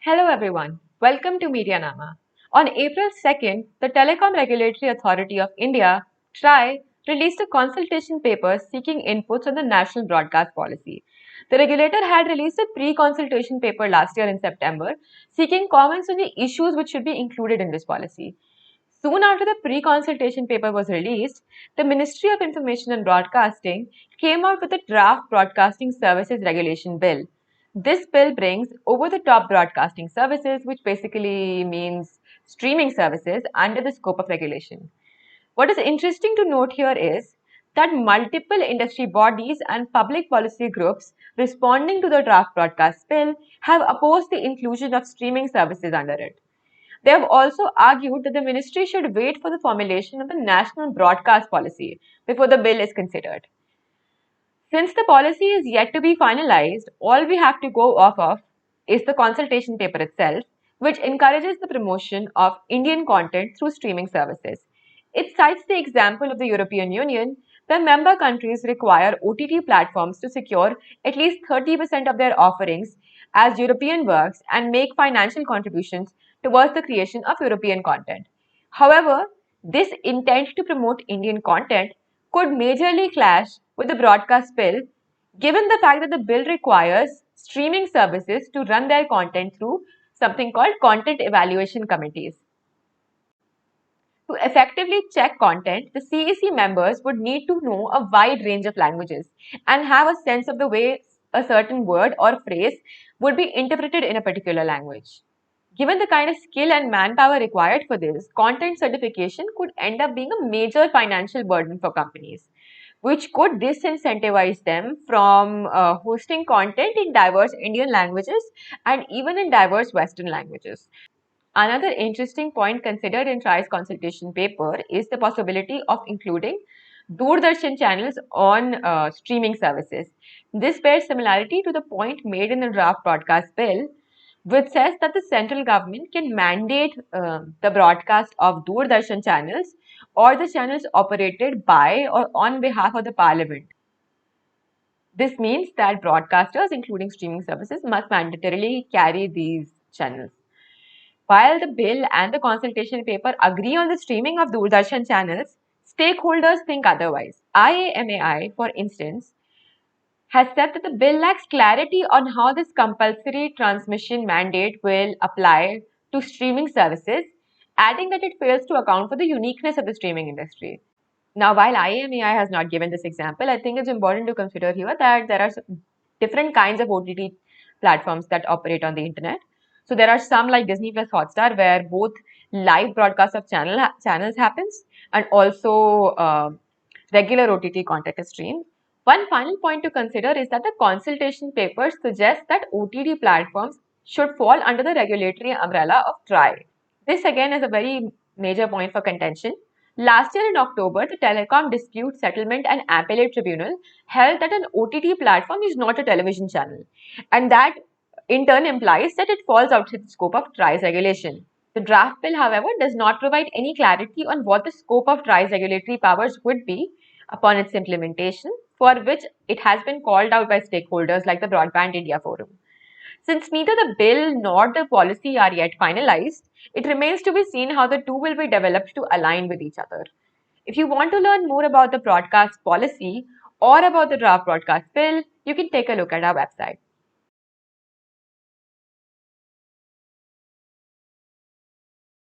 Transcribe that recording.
Hello everyone, welcome to MediaNama. On April 2nd, the Telecom Regulatory Authority of India, TRAI, released a consultation paper seeking inputs on the national broadcast policy. The regulator had released a pre-consultation paper last year in September, seeking comments on the issues which should be included in this policy. Soon after the pre-consultation paper was released, the Ministry of Information and Broadcasting came out with a draft Broadcasting Services Regulation Bill. This bill brings over-the-top broadcasting services, which basically means streaming services, under the scope of regulation. What is interesting to note here is that multiple industry bodies and public policy groups responding to the draft broadcast bill have opposed the inclusion of streaming services under it. They have also argued that the ministry should wait for the formulation of the national broadcast policy before the bill is considered. Since the policy is yet to be finalized, all we have to go off of is the consultation paper itself, which encourages the promotion of Indian content through streaming services. It cites the example of the European Union, where member countries require OTT platforms to secure at least 30% of their offerings as European works and make financial contributions towards the creation of European content. However, this intent to promote Indian content could majorly clash with the broadcast bill, given the fact that the bill requires streaming services to run their content through something called content evaluation committees. To effectively check content, the CEC members would need to know a wide range of languages and have a sense of the way a certain word or phrase would be interpreted in a particular language. Given the kind of skill and manpower required for this, content certification could end up being a major financial burden for companies, which could disincentivize them from hosting content in diverse Indian languages and even in diverse Western languages. Another interesting point considered in TRAI's consultation paper is the possibility of including Doordarshan channels on streaming services. This bears similarity to the point made in the draft broadcast bill, which says that the central government can mandate the broadcast of Doordarshan channels or the channels operated by or on behalf of the parliament. This means that broadcasters, including streaming services, must mandatorily carry these channels. While the bill and the consultation paper agree on the streaming of Doordarshan channels, stakeholders think otherwise. IAMAI, for instance, has said that the bill lacks clarity on how this compulsory transmission mandate will apply to streaming services, adding that it fails to account for the uniqueness of the streaming industry. Now, while IAMAI has not given this example, I think it's important to consider here that there are different kinds of OTT platforms that operate on the internet. So there are some like Disney plus Hotstar where both live broadcast of channels happens and also regular OTT content is streamed. One final point to consider is that the consultation paper suggests that OTT platforms should fall under the regulatory umbrella of TRAI. This again is a very major point for contention. Last year in October, the Telecom Dispute Settlement and Appellate Tribunal held that an OTT platform is not a television channel, and that in turn implies that it falls outside the scope of TRAI's regulation. The draft bill, however, does not provide any clarity on what the scope of TRAI's regulatory powers would be upon its implementation, for which it has been called out by stakeholders like the Broadband India Forum. Since neither the bill nor the policy are yet finalized, it remains to be seen how the two will be developed to align with each other. If you want to learn more about the broadcast policy or about the draft broadcast bill, you can take a look at our website.